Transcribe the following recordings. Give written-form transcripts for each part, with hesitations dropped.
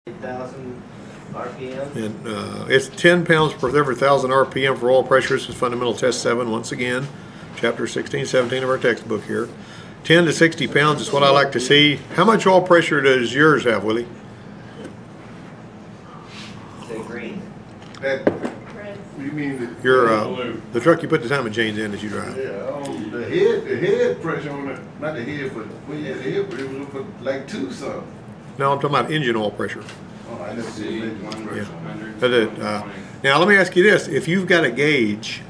8,000 RPM. And it's 10 pounds per every 1,000 RPM for oil pressure. This is Fundamental Test 7, once again, chapter 16, 17 of our textbook here. 10 to 60 pounds is what I like to see. How much oil pressure does yours have, Willie? Say green. That, you mean the truck you put the timing chains in that you drive? Yeah, the head pressure on it, not the head, but when you had the head pressure, it was up at like 2 something. No, I'm talking about engine oil pressure. Oh, I never see one pressure. Yeah. Now let me ask you this: if you've got a gauge,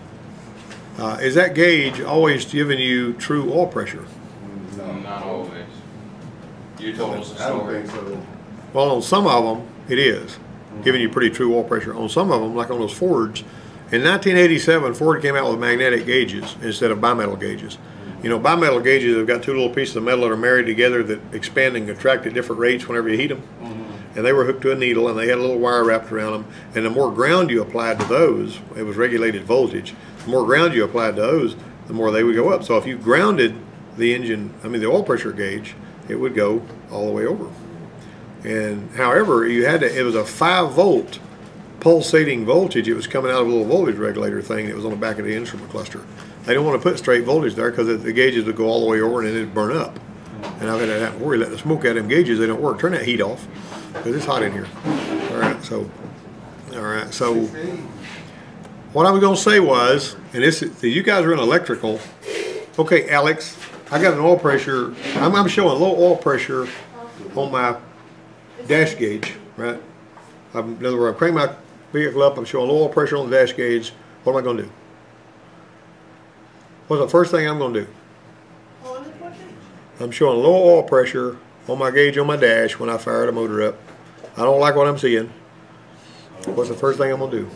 is that gauge always giving you true oil pressure? No, not always. You told us a I don't story. think so. Well, on some of them it is giving you pretty true oil pressure. On some of them, like on those Fords, in 1987, Ford came out with magnetic gauges instead of bimetal gauges. You know, bimetal gauges have got two little pieces of metal that are married together that expand and contract at different rates whenever you heat them. And they were hooked to a needle, and they had a little wire wrapped around them. And the more ground you applied to those, it was regulated voltage. The more ground you applied to those, the more they would go up. So if you grounded the engine, the oil pressure gauge, it would go all the way over. And however, you had to, it was a 5-volt pulsating voltage. It was coming out of a little voltage regulator thing that was on the back of the instrument cluster. They don't want to put straight voltage there because the gauges would go all the way over and then it'd burn up. And I've had that happen before. You let the smoke out of them gauges, they don't work. Turn that heat off because it's hot in here. All right, so what I was going to say was, and this is, you guys are in electrical. Okay, Alex, I got an oil pressure. I'm showing low oil pressure on my dash gauge, right? In other words, I'm cranking my vehicle up. I'm showing low oil pressure on the dash gauge. What am I going to do? What's the first thing I'm going to do? I'm showing low oil pressure on my gauge on my dash when I fire the motor up. I don't like what I'm seeing. What's the first thing I'm going to do?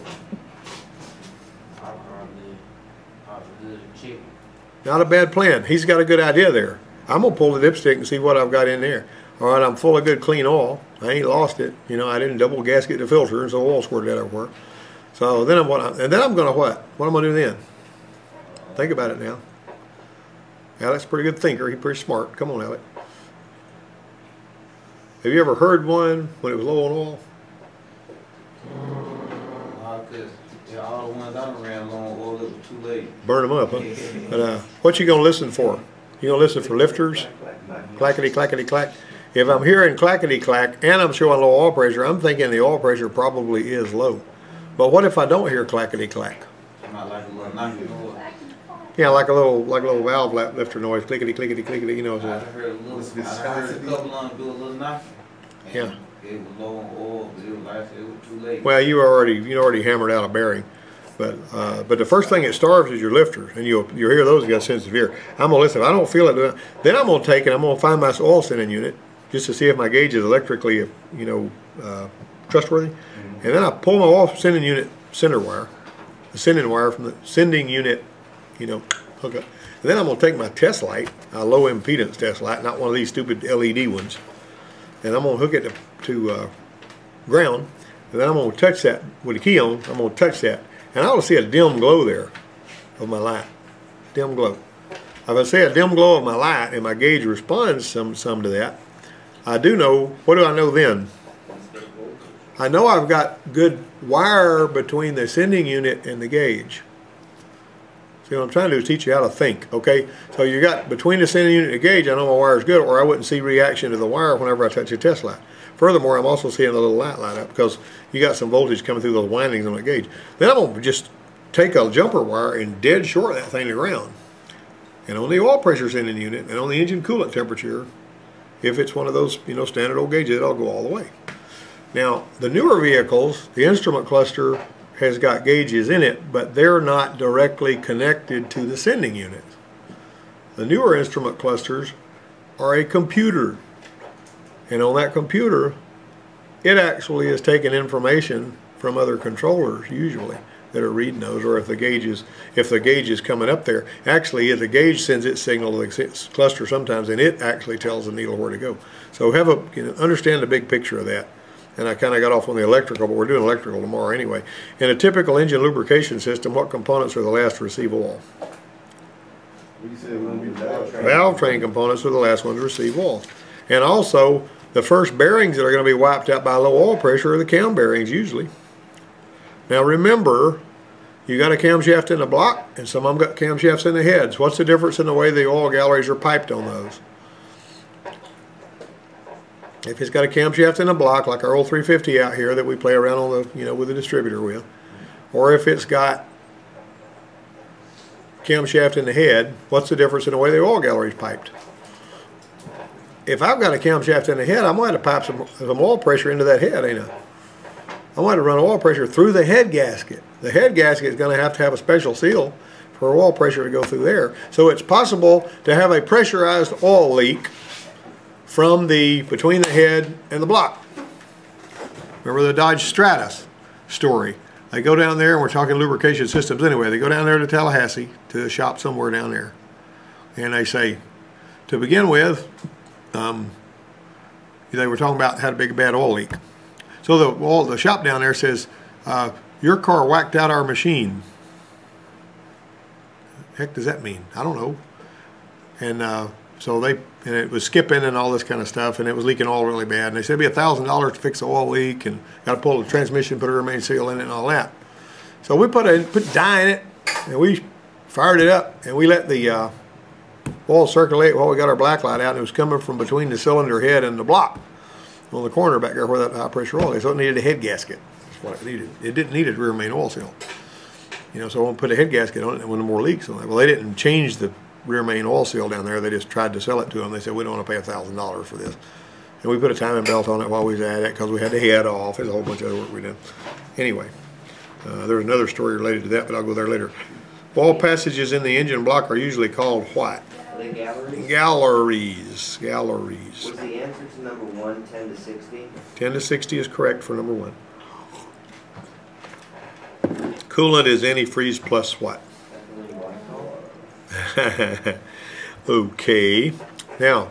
Not a bad plan. He's got a good idea there. I'm going to pull the dipstick and see what I've got in there. All right, I'm full of good clean oil. I ain't lost it. You know, I didn't double gasket the filter, and so oil squirted out everywhere. So then I'm going to what? What am I going to do then? Think about it now. Alex, pretty good thinker. He's pretty smart. Come on, Alex. Have you ever heard one when it was low on oil? All the ones I ran low on oil, it was too late. Burn them up, huh? But what you gonna listen for? You gonna listen for lifters? Clackety, clackety, clack. If I'm hearing clackety, clack, and I'm showing low oil pressure, I'm thinking the oil pressure probably is low. But what if I don't hear clackety, clack? Not like a little knocking noise. Yeah, like a little valve lifter noise, clickety, clickety, clickety. You know. I heard a couple of them do a little knocking. Yeah. It was low on oil, but it was too late. Well, you already hammered out a bearing, but the first thing it starves is your lifters, and you'll hear those. You got sensitive ear. I'm gonna listen. If I don't feel it, then I'm gonna take it. I'm gonna find my oil sending unit just to see if my gauge is electrically, trustworthy, and then I pull my oil sending unit center wire, the sending wire from the sending unit, hook up, and then I'm gonna take my test light, a low impedance test light, not one of these stupid LED ones, and I'm gonna hook it to ground, and then I'm going to touch that with the key on. I'm going to touch that, and I ought to see a dim glow there of my light. Dim glow. If I see a dim glow of my light and my gauge responds some to that, I do know. What do I know then? I know I've got good wire between the sending unit and the gauge. See, what I'm trying to do is teach you how to think, okay? So you got between the sending unit and the gauge, I know my wire is good, or I wouldn't see reaction to the wire whenever I touch a test light. Furthermore, I'm also seeing a little light light up because you got some voltage coming through those windings on the gauge. Then I'm going to just take a jumper wire and dead short that thing to ground. And on the oil pressure sending unit and on the engine coolant temperature, if it's one of those standard old gauges, it'll go all the way. Now, the newer vehicles, the instrument cluster has got gauges in it, but they're not directly connected to the sending unit. The newer instrument clusters are a computer. And on that computer, it actually is taking information from other controllers, usually, that are reading those, or if the gauge is coming up there. Actually, if the gauge sends its signal to the cluster sometimes, and it actually tells the needle where to go. So understand the big picture of that. And I kind of got off on the electrical, but we're doing electrical tomorrow anyway. In a typical engine lubrication system, what components are the last to receive oil? You said valve train. Valve train components are the last ones to receive oil. And also, The first bearings that are going to be wiped out by low oil pressure are the cam bearings usually. Now remember, you got a camshaft in the block, and some of them got camshafts in the heads. What's the difference in the way the oil galleries are piped on those? If it's got a camshaft in the block, like our old 350 out here that we play around on the, you know, with the distributor with, or if it's got camshaft in the head, what's the difference in the way the oil gallery is piped? If I've got a camshaft in the head, I'm going to have to pipe some oil pressure into that head, ain't I? I'm going to run oil pressure through the head gasket. The head gasket is going to have a special seal for oil pressure to go through there. So it's possible to have a pressurized oil leak from between the head and the block. Remember the Dodge Stratus story? They go down there, and we're talking lubrication systems anyway. They go down there to Tallahassee, to a shop somewhere down there, and they say, to begin with, they were talking about had a big bad oil leak. So the shop down there says, your car whacked out our machine. Heck does that mean? I don't know. And so and it was skipping and all this kind of stuff, and it was leaking oil really bad. And they said it'd be $1,000 to fix the oil leak, and got to pull the transmission, put a main seal in it, and all that. So we put dye in it, and we fired it up, and we let the oil circulate while we got our black light out, and it was coming from between the cylinder head and the block on the corner back there where that high pressure oil is. So it needed a head gasket. That's what it needed. It didn't need a rear main oil seal. You know, so I put a head gasket on it and no more leaks on it. Well, they didn't change the rear main oil seal down there. They just tried to sell it to them. They said, we don't want to pay $1,000 for this. And we put a timing belt on it while we was at it because we had the head off. There's a whole bunch of other work we did. Anyway, there's another story related to that, but I'll go there later. Oil passages in the engine block are usually called what? The galleries? Galleries. Galleries. Was the answer to number 1 10 to 60? 10 to 60 is correct for number 1. Coolant is antifreeze plus what? Okay. Now,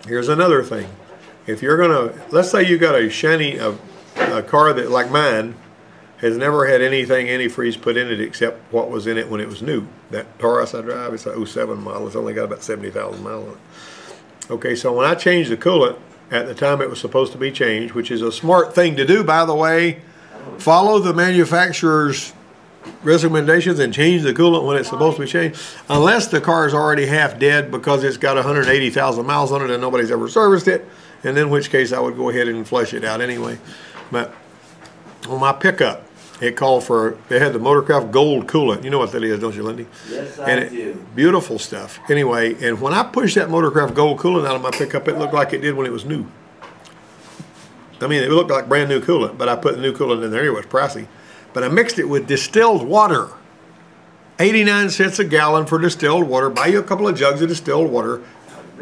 here's another thing. If you're gonna, let's say you got a shiny, a car that, like mine, has never had anything antifreeze put in it except what was in it when it was new. That Taurus I drive, it's a 07 model. It's only got about 70,000 miles on it. Okay, so when I changed the coolant at the time it was supposed to be changed, which is a smart thing to do, by the way, follow the manufacturer's recommendations and change the coolant when it's supposed to be changed, unless the car is already half dead because it's got 180,000 miles on it and nobody's ever serviced it, and in which case I would go ahead and flush it out anyway. But on my pickup, it called for, they had the Motorcraft Gold coolant. You know what that is, don't you, Lindy? Yes, I do. Beautiful stuff. Anyway, and when I pushed that Motorcraft Gold coolant out of my pickup, it looked like it did when it was new. I mean, it looked like brand new coolant, but I put the new coolant in there. It was pricey. But I mixed it with distilled water. 89 cents a gallon for distilled water. Buy you a couple of jugs of distilled water.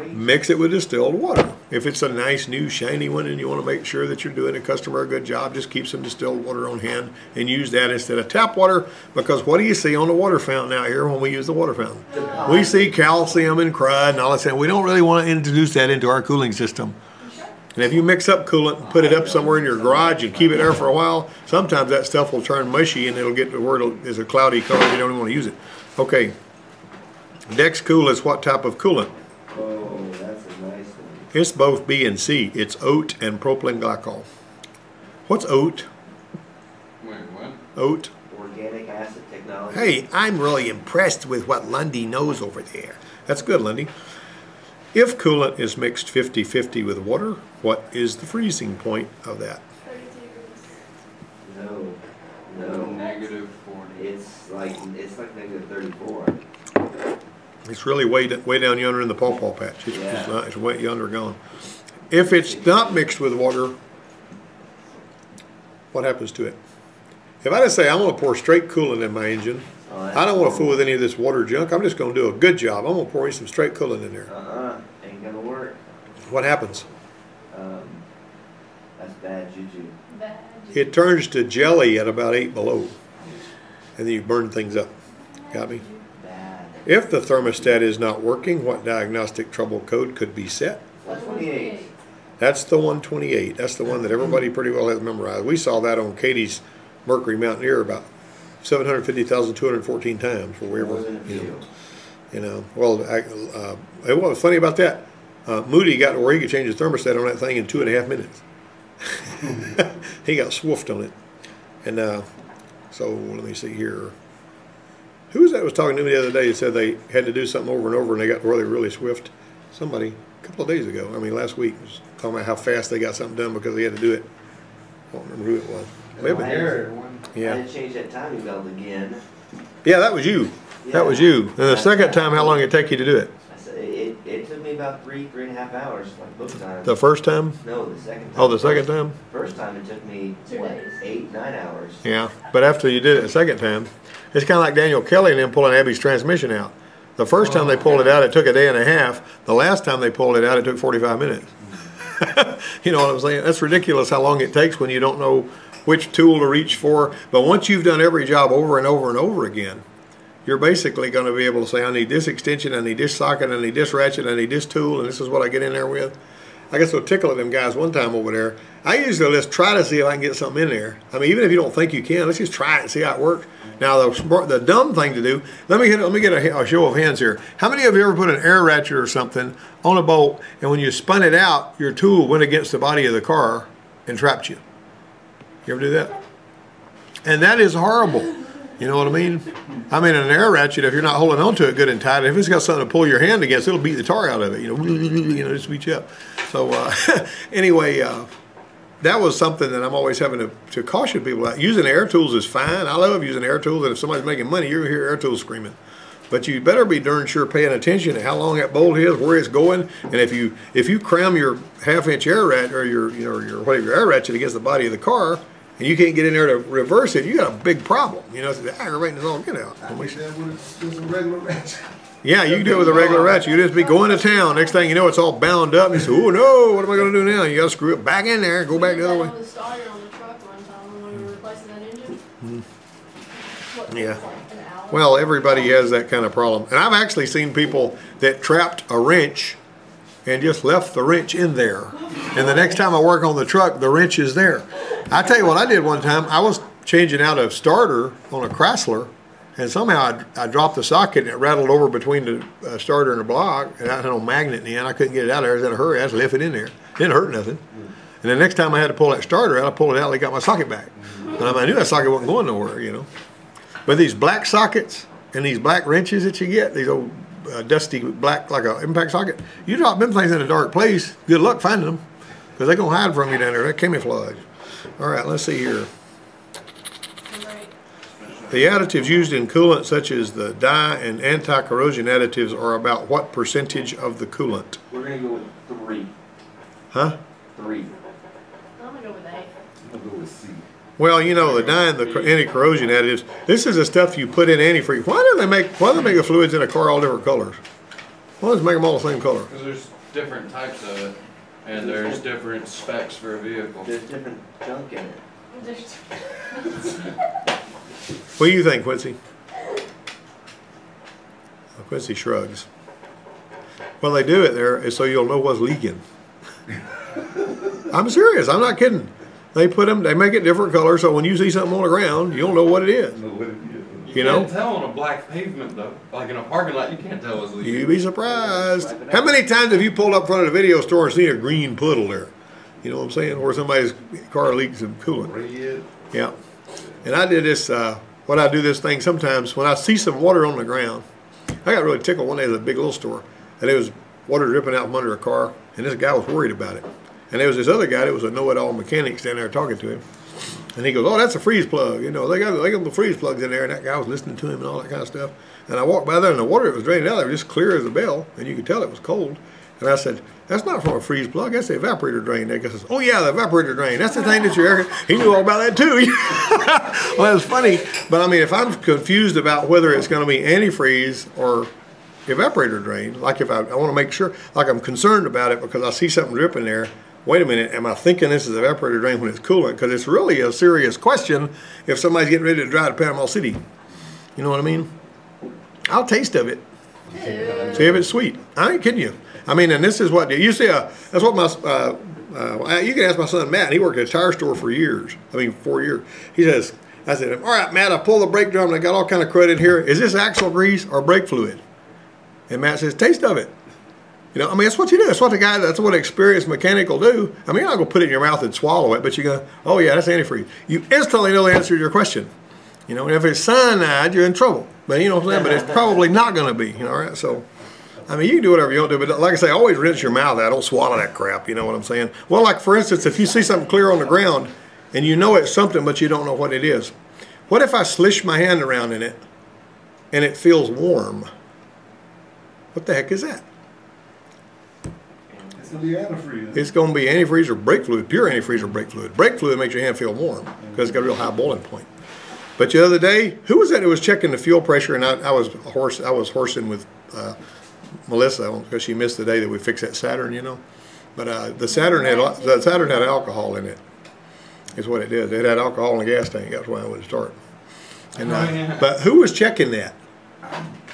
Mix it with distilled water. If it's a nice, new, shiny one and you want to make sure that you're doing a customer a good job, just keep some distilled water on hand and use that instead of tap water, because what do you see on the water fountain out here when we use the water fountain? We see calcium and crud and all that. We don't really want to introduce that into our cooling system. And if you mix up coolant and put it up somewhere in your garage and keep it there for a while, sometimes that stuff will turn mushy and it'll get to where it's a cloudy color and you don't even want to use it. Okay, Dex Cool is what type of coolant? Oh, that's a nice one. It's both B and C. It's oat and propylene glycol. What's oat? Wait, what? Oat. Organic acid technology. Hey, I'm really impressed with what Lundy knows over there. That's good, Lundy. If coolant is mixed 50-50 with water, what is the freezing point of that? 32 degrees. No. Negative 40. It's like negative 34. It's really way down yonder in the pawpaw patch. Yeah. It's way yonder gone. If it's not mixed with water, what happens to it? If I just say I'm going to pour straight coolant in my engine, I don't want to fool with any of this water junk. I'm just going to do a good job. I'm going to pour in some straight coolant in there. Ain't gonna work. What happens? That's bad juju. It turns to jelly at about 8 below. And then you burn things up. Got me? Bad. If the thermostat is not working, what diagnostic trouble code could be set? 128. That's the 128. That's the one that everybody pretty well has memorized. We saw that on Katie's Mercury Mountaineer about 750,214 times. Where we More were, than a few. you know. Well, what was funny about that? Moody got to where he could change the thermostat on that thing in 2.5 minutes. He got swoofed on it. And so let me see here. Who was that was talking to me the other day and said they had to do something over and over and they got to where they were really swift? Somebody a couple of days ago. I mean, last week was talking about how fast they got something done because they had to do it. I don't remember who it was. Maybe. I Yeah. had to change that timing belt again. Yeah, that was you. That was you. And the second time, how long did it take you to do it? I said, it took me about 3.5 hours, like both times. The first time? No, the second time. Oh, the second time? First time it took me, 2 what, days. 8, 9 hours. Yeah. But after you did it the second time, it's kind of like Daniel Kelly and them pulling Abby's transmission out. The first time they pulled it out, it took a day and a half. The last time they pulled it out, it took 45 minutes. You know what I'm saying? That's ridiculous how long it takes when you don't know which tool to reach for. But once you've done every job over and over and over again, you're basically going to be able to say, I need this extension, I need this socket, I need this ratchet, I need this tool, and this is what I get in there with. I guess I'll tickle at them guys one time over there. I usually just try to see if I can get something in there. I mean, even if you don't think you can, let's just try it and see how it works. Now, the dumb thing to do, let me get a show of hands here. How many of you ever put an air ratchet or something on a bolt, and when you spun it out, your tool went against the body of the car and trapped you? You ever do that? And that is horrible. You know what I mean? I mean, an air ratchet, if you're not holding on to it good and tight, if it's got something to pull your hand against, it'll beat the tar out of it. You know, just beat you up. So anyway, that was something that I'm always having to caution people about. Using air tools is fine. I love using air tools, and if somebody's making money, you're gonna hear air tools screaming. But you better be darn sure paying attention to how long that bolt is, where it's going, and if you cram your half-inch air ratchet or your whatever your air ratchet against the body of the car, and you can't get in there to reverse it, you got a big problem. You know, it's aggravating as all get out. I did that with just a regular ratchet. Yeah, you can do it with a regular ratchet. You just be going to town. Next thing you know, it's all bound up. And you say, oh no, what am I going to do now? You got to screw it back in there, go back the other way. On the starter on the truck one time when we were replacing that engine. What, Yeah. it was like an hour? Well, everybody has that kind of problem. And I've actually seen people that trapped a wrench and just left the wrench in there. And the next time I work on the truck, the wrench is there. I tell you what I did one time. I was changing out a starter on a Chrysler, and somehow I dropped the socket and it rattled over between the starter and the block, and I had no magnet in the end. I couldn't get it out of there. I was in a hurry. I just left it in there. It didn't hurt nothing. And the next time I had to pull that starter out, I pulled it out and I got my socket back. And I knew that socket wasn't going nowhere, you know. But these black sockets and these black wrenches that you get, these old dusty black, like an impact socket, you drop them things in a dark place, good luck finding them, because they're going to hide from you down there. They're camouflage. All right, let's see here. The additives used in coolant, such as the dye and anti-corrosion additives, are about what percentage of the coolant? We're going to go with 3. Huh? 3. I'm gonna go with 8. I'm gonna go with C. Well, you know, the dye and the anti-corrosion additives, this is the stuff you put in antifreeze. Why do they make the fluids in a car all different colors? Why don't they make them all the same color? Because there's different types of it, and there's different specs for a vehicle. There's different junk in it. There's- What do you think, Quincy? Quincy shrugs. Well, they do it there is so you'll know what's leaking. I'm serious. I'm not kidding. They make it different colors, so when you see something on the ground, you'll know what it is. I know what it is. You know? can't tell on a black pavement though. Like in a parking lot, you can't tell what's leaking. You'd be surprised. How many times have you pulled up in front of the video store and seen a green puddle there? You know what I'm saying? Or somebody's car leaks some coolant. Red. Yeah. And I did this, I do this thing sometimes when I see some water on the ground. I got really tickled one day at a big little store, and there was water dripping out from under a car, and this guy was worried about it. And there was this other guy that was a know-it-all mechanic standing there talking to him. And he goes, oh, that's a freeze plug. You know, they got the freeze plugs in there, and that guy was listening to him and all that kind of stuff. And I walked by there, and the water that was draining out there was just clear as a bell, and you could tell it was cold. And I said, that's not from a freeze plug, that's the evaporator drain. That guy says, oh yeah, the evaporator drain. That's the thing that your air. He knew all about that too. Well, it's funny, but I mean, if I'm confused about whether it's going to be antifreeze or evaporator drain, like if I want to make sure, like I'm concerned about it because I see something dripping there, wait a minute, am I thinking this is evaporator drain when it's coolant? Because it's really a serious question if somebody's getting ready to drive to Panama City. You know what I mean? I'll taste of it. See if it's sweet. I ain't kidding you. I mean, and this is what you see. That's what my you can ask my son Matt. He worked at a tire store for years. I mean, 4 years. He says, I said, all right, Matt, I pulled the brake drum and I got all kind of crud in here. Is this axle grease or brake fluid? And Matt says, taste of it. You know, I mean, that's what you do. That's what that's what an experienced mechanic will do. I mean, you're not going to put it in your mouth and swallow it, but you go, oh yeah, that's antifreeze. You instantly know the answer to your question. You know, and if it's cyanide, you're in trouble. But you know what I'm saying? But it's probably not going to be, you know, all right? So, I mean, you can do whatever you want to do, but like I say, always rinse your mouth out. Don't swallow that crap, you know what I'm saying? Well, like for instance, if you see something clear on the ground and you know it's something, but you don't know what it is. What if I slish my hand around in it and it feels warm? What the heck is that? It's gonna be antifreeze. It's going to be antifreeze or brake fluid, pure antifreeze or brake fluid. Brake fluid makes your hand feel warm because it's got a real high boiling point. But the other day, who was that who was checking the fuel pressure? And I was horsing with Melissa because she missed the day that we fixed that Saturn, you know. But the Saturn had alcohol in it. Is what it is. It had alcohol in the gas tank. That's why I wouldn't start. And but who was checking that?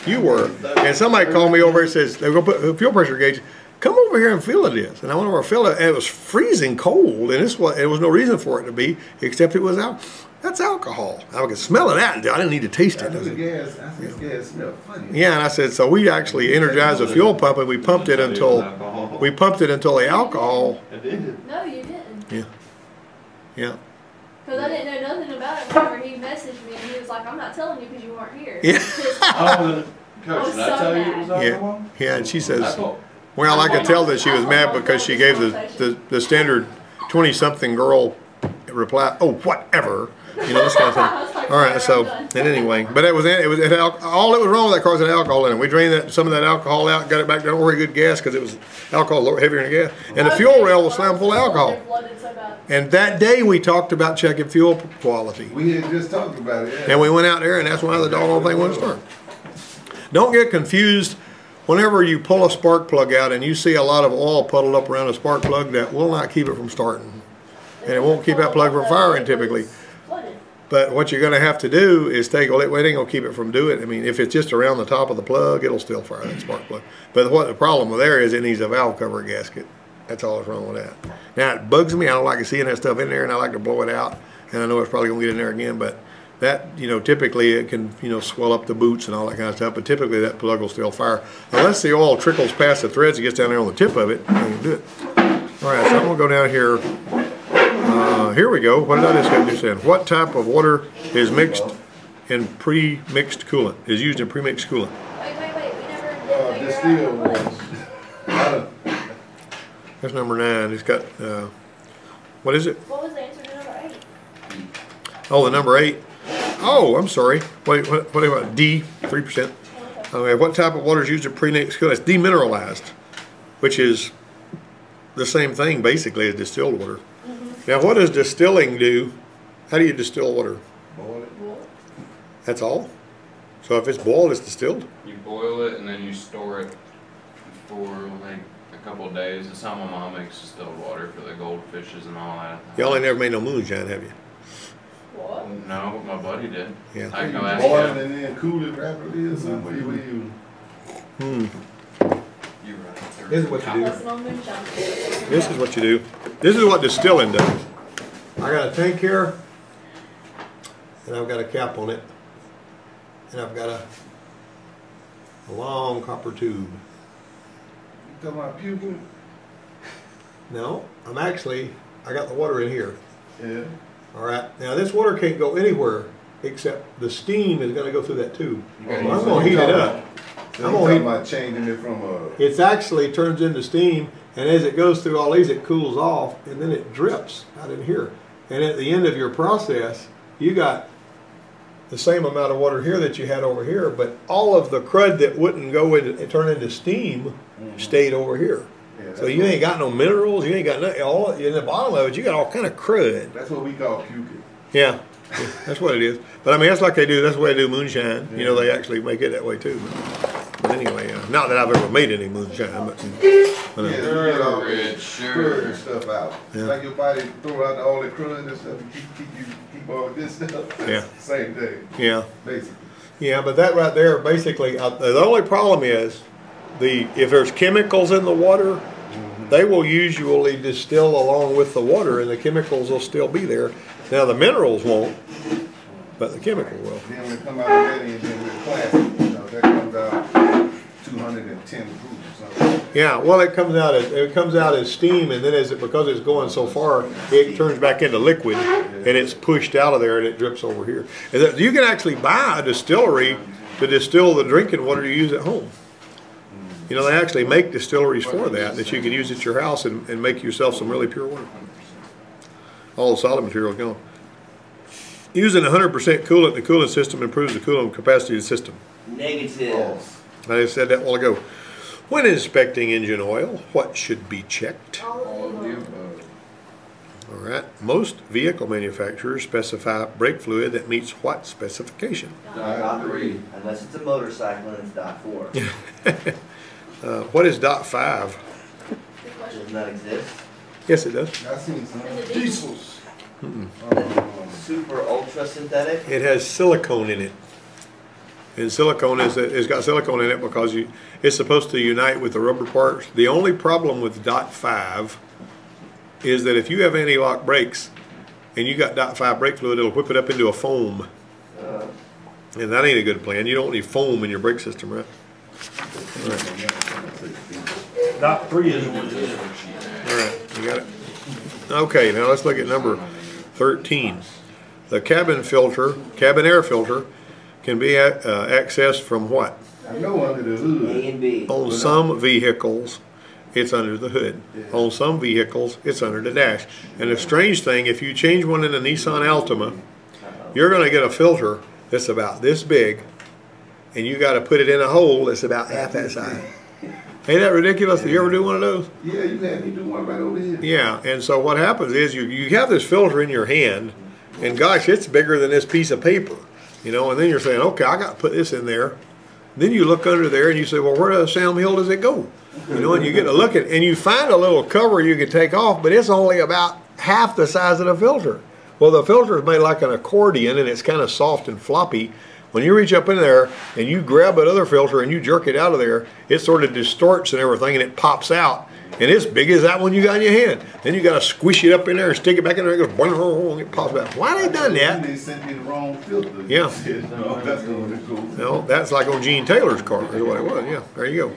You were. And somebody called me over and says they're going to put a fuel pressure gauge. Come over here and feel it is. And I went over and feel it, and it was freezing cold, and it was no reason for it to be, except it was out. That's alcohol. I could smell it out. I didn't need to taste it. Gas smelled funny. Yeah, and I said, so we actually energized the fuel pump, and we pumped it until the alcohol. No, you didn't. Yeah. Yeah. Because I didn't know nothing about it whenever he messaged me, and he was like, I'm not telling you because you weren't here. Yeah. Coach, did I tell you it was alcohol? Yeah, and she says, well, I could tell that she was mad because she gave the standard 20-something girl reply, oh, whatever. You know, this kind of thing. All right, so, and anyway, but all that was wrong with that car was that alcohol in it. We drained some of that alcohol out, got it back down to very good gas because it was alcohol heavier than gas. And the fuel rail was slammed full of alcohol. And that day we talked about checking fuel quality. We had just talked about it, yeah. And we went out there, and that's why the doggone thing wouldn't start. Don't get confused. Whenever you pull a spark plug out and you see a lot of oil puddled up around a spark plug, that will not keep it from starting. And it won't keep that plug from firing typically. But what you're going to have to do is take, well, it ain't going to keep it from doing it. I mean, if it's just around the top of the plug, it'll still fire that spark plug. But what the problem with there is it needs a valve cover gasket. That's all that's wrong with that. Now, it bugs me. I don't like seeing that stuff in there, and I like to blow it out. And I know it's probably going to get in there again, but that, you know, typically it can, you know, swell up the boots and all that kind of stuff, but typically that plug will still fire. Unless the oil trickles past the threads and gets down there on the tip of it, you can do it. All right, so I'm going to go down here. Here we go. What did I just say? What type of water is mixed in pre-mixed coolant? Is used in pre-mixed coolant? Wait. We never did Distilled figure out ones. That's number 9. It's got, what is it? what was the answer to number 8? Oh, the number 8. Oh, I'm sorry. What about D? 3%. Okay, what type of water is used in pre-mixed coolant? It's demineralized, which is the same thing basically as distilled water. Now, what does distilling do? How do you distill water? Boil it. That's all? So if it's boiled, it's distilled? You boil it and then you store it for like a couple of days. That's how my mom makes distilled water for the goldfishes and all that. Y'all ain't never made no moonshine, have you? What? No, but my buddy did. Yeah. I can go Boil ask it him. and then cool it rapidly or something. What do you You're right. This is what you do. Lesson on moonshine. This is what you do. This is what distilling does. I got a tank here, and I've got a cap on it, and I've got a long copper tube. You talking about puking? No, I got the water in here. Yeah. All right. Now this water can't go anywhere except the steam is going to go through that tube. You So gotta I'm use going to heat it some- up. So I'm you gonna talking heat- about changing it from a... It actually turns into steam, and as it goes through all these, it cools off, and then it drips out in here. And at the end of your process, you got the same amount of water here that you had over here, but all of the crud that wouldn't go in and turn into steam stayed over here. Yeah, So you ain't got no minerals, you ain't got nothing. All in the bottom of it, you got all kind of crud. That's what we call puking. Yeah, that's what it is. But I mean, that's like they do. That's the way they do moonshine. You know, they actually make it that way too. But anyway, not that I've ever made any moonshine, but Yeah, you get all the Red, crud sure. and stuff out. Yeah. Like your body throw out all the crud and stuff and keep all the good stuff. Yeah. Same thing, yeah. basically. Yeah, but that right there, basically, the only problem is if there's chemicals in the water, they will usually distill along with the water, and the chemicals will still be there. Now the minerals won't, but the chemical will. Then when it come out already and then with plastic, you know, that comes out 200 110 proof or something. Yeah, well, it comes out as steam, and then because it's going so far, it turns back into liquid, and it's pushed out of there, and it drips over here. And you can actually buy a distillery to distill the drinking water you use at home. You know, they actually make distilleries for that you can use at your house and make yourself some really pure water. All the solid material is gone. Using 100% coolant in the coolant system improves the coolant capacity of the system. Negative. I just said that a while ago. When inspecting engine oil, what should be checked? All of the above. All right. Most vehicle manufacturers specify brake fluid that meets what specification? Dot 3. Unless it's a motorcycle and it's dot 4. What is dot 5? Good question. Doesn't that exist? Yes, it does. I seen some Is it diesels. Super ultra synthetic? It has silicone in it. And silicone it's got silicone in it because it's supposed to unite with the rubber parts. The only problem with dot 5 is that if you have anti-lock brakes and you got dot 5 brake fluid, it'll whip it up into a foam. And that ain't a good plan. You don't need foam in your brake system, right? Dot 3 is what it is. All right, you got it. Okay, now let's look at number 13. The cabin air filter, can be accessed from what? I know under the hood. A and B. On some vehicles, it's under the hood. On some vehicles, it's under the dash. And the strange thing, if you change one in a Nissan Altima, you're going to get a filter that's about this big, and you got to put it in a hole that's about half that size. Ain't that ridiculous? Did you ever do one of those? Yeah, you had me do one right over here. Yeah, and so what happens is you have this filter in your hand, and gosh, it's bigger than this piece of paper. You know, and then you're saying, okay, I got to put this in there. Then you look under there and you say, well, where does Sam Hill does it go? You know, and you get to look at, and you find a little cover you can take off, but it's only about half the size of the filter. Well, the filter is made like an accordion, and it's kind of soft and floppy. When you reach up in there and you grab that other filter and you jerk it out of there, it sort of distorts and everything, and it pops out. And it's big as that one you got in your hand. Then you got to squish it up in there and stick it back in there. It goes, boing, it pops out. Why they done that? They sent me the wrong filter. Yeah. No, that's going to go. No, that's like on Gene Taylor's car, is what it was. Yeah, there you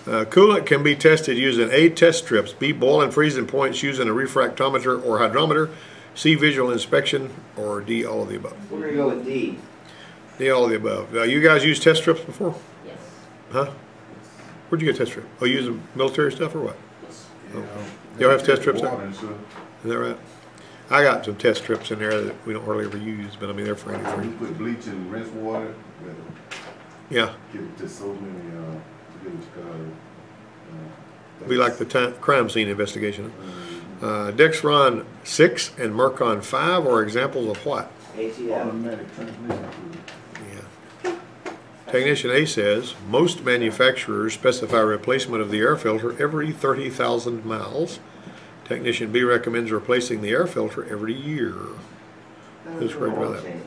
go. Coolant can be tested using A, test strips, B, boiling freezing points using a refractometer or hydrometer, C, visual inspection, or D, all of the above. We're going to go with D. D, all of the above. You guys used test strips before? Yes. Huh? Where'd you get test strips? Oh, you using military stuff or what? Yeah. Y'all have test strips there? Water and stuff. Is that right? I got some test strips in there that we don't hardly ever use, but I mean, they're free. We put bleach in rinse water. Yeah. Give it to so many, give it to Be like the crime scene investigation. Dexron 6 and Mercon 5 are examples of what? ATM. automatic transmission. Yeah. Technician A says, most manufacturers specify replacement of the air filter every 30,000 miles. Technician B recommends replacing the air filter every year. Who's correct about that? Change.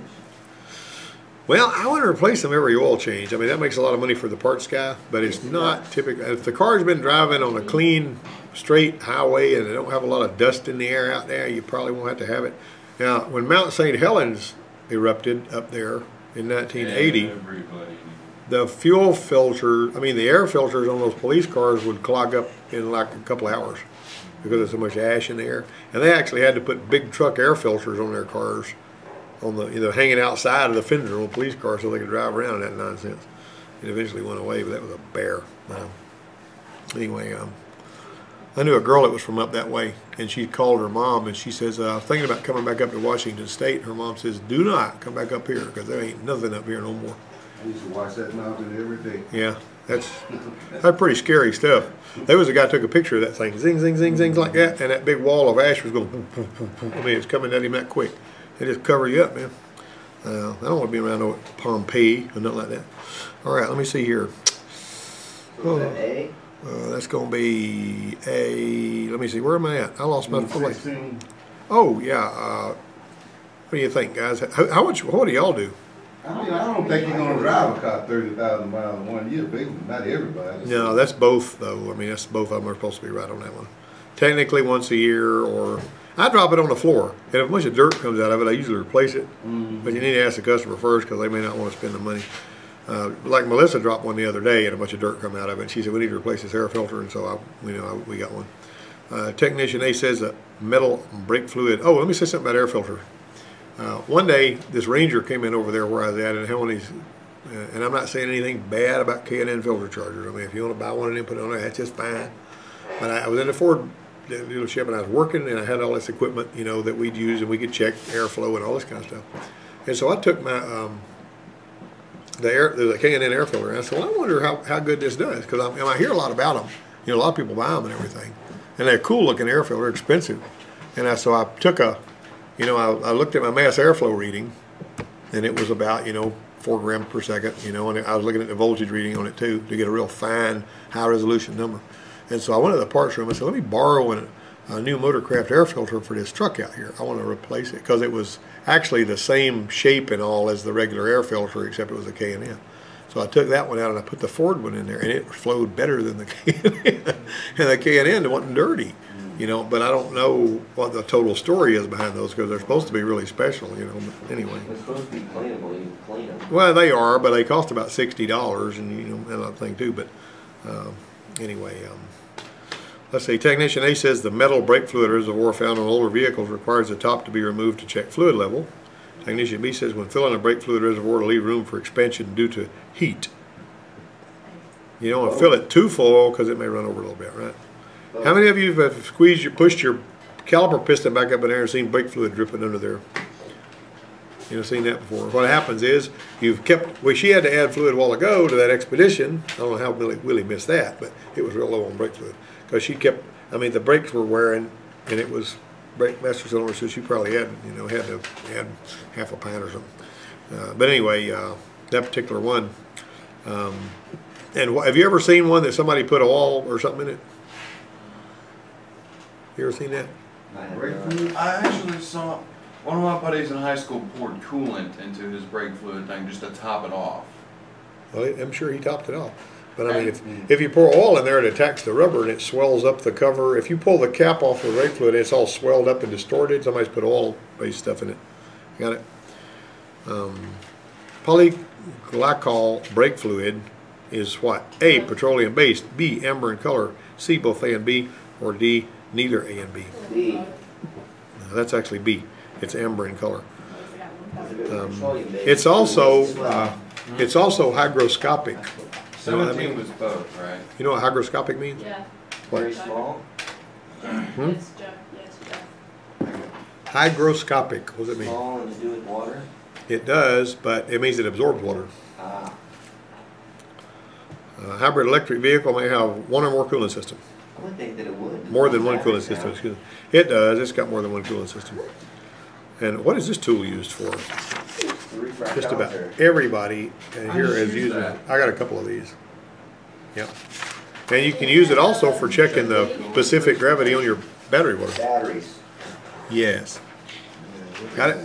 Well, I want to replace them every oil change. I mean, that makes a lot of money for the parts guy, but it's not typical. If the car's been driving on a clean, straight highway and they don't have a lot of dust in the air out there, you probably won't have to have it. Now, when Mount St. Helens erupted up there in 1980, the fuel filter, the air filters on those police cars would clog up in like a couple hours because there's so much ash in the air. And they actually had to put big truck air filters on their cars, on the hanging outside of the fender on police cars so they could drive around in that nonsense. It eventually went away, but that was a bear. Anyway, I knew a girl that was from up that way, and she called her mom, and she says, thinking about coming back up to Washington State. Her mom says, do not come back up here, because there ain't nothing up here no more. I used to watch that mountain every day. Yeah, that's pretty scary stuff. There was a guy took a picture of that thing, zing, zing, zing, zing, like that, and that big wall of ash was going, boom, boom, boom, boom. I mean, it's coming at him that quick. It just cover you up, man. I don't want to be around no Pompeii or nothing like that. All right, let me see here. So is that A? That's going to be a, let me see, where am I at? I lost my place. 16. Oh, yeah. What do you think, guys? How much, what do y'all do? I mean, I don't think you're going to drive a car 30,000 miles in 1 year, baby. Not everybody. No, that's both, though. I mean, that's both of them are supposed to be right on that one. Technically, once a year, or I drop it on the floor. And if a bunch of dirt comes out of it, I usually replace it. But you need to ask the customer first because they may not want to spend the money. Like Melissa dropped one the other day and a bunch of dirt come out of it. She said we need to replace this air filter, and so we got one. Technician A says that metal brake fluid. Oh, let me say something about air filter. One day this Ranger came in over there where I was at and had one of these, and I'm not saying anything bad about K&N filter chargers. I mean, if you want to buy one and then put it on there, that's just fine. But I was in the Ford dealership and I was working and I had all this equipment, you know, that we'd use and we could check airflow and all this kind of stuff. And so I took my the K&N air filter, and I said, well, I wonder how good this does, because I hear a lot about them. You know, a lot of people buy them and everything, and they're cool looking air filter, expensive. And so I took I looked at my mass airflow reading, and it was about 4 grams per second, and I was looking at the voltage reading on it too to get a real fine, high resolution number. And so I went to the parts room and said, let me borrow a new Motorcraft air filter for this truck out here. I want to replace it, because it was actually the same shape and all as the regular air filter, except it was a K&N. So I took that one out and I put the Ford one in there, and it flowed better than the K&N. And the K&N wasn't dirty, but I don't know what the total story is behind those, because they're supposed to be really special, but anyway. They're supposed to be cleanable, you can clean them. Well, they are, but they cost about $60, and and that thing too, but anyway, let's see, Technician A says the metal brake fluid reservoir found on older vehicles requires the top to be removed to check fluid level. Technician B says when filling a brake fluid reservoir to leave room for expansion due to heat. You don't want to fill it too full because it may run over a little bit, right? How many of you have pushed your caliper piston back up in there and seen brake fluid dripping under there? Seen that before. What happens is she had to add fluid a while ago to that Expedition. I don't know how Willie missed that, but it was real low on brake fluid. Because the brakes were wearing, and it was brake master cylinder, so she probably had to add half a pint or something. But anyway, that particular one. And have you ever seen one that somebody put oil or something in it? You ever seen that? I actually saw one of my buddies in high school poured coolant into his brake fluid thing just to top it off. Well, I'm sure he topped it off. But I mean, if you pour oil in there, it attacks the rubber and it swells up the cover. If you pull the cap off the brake fluid, it's all swelled up and distorted. Somebody's put oil-based stuff in it. Got it? Polyglycol brake fluid is what? A, petroleum-based, B, amber in color, C, both A and B, or D, neither A and B. B. No, that's actually B. It's amber in color. It's also hygroscopic. 17 was both, right? You know what hygroscopic means? Yeah. Very small. Yes, Jeff. Yes, Jeff. Hygroscopic. What does it mean? Small and to do with water. It does, but it means it absorbs water. Ah. A hybrid electric vehicle may have one or more coolant system. I would think that it would. More than one coolant system, excuse me. It does. It's got more than one coolant system. And what is this tool used for? Just about everybody here has used it. I got a couple of these. Yep. And you can use it also for checking the specific gravity on your battery water. Batteries. Yes. Got it?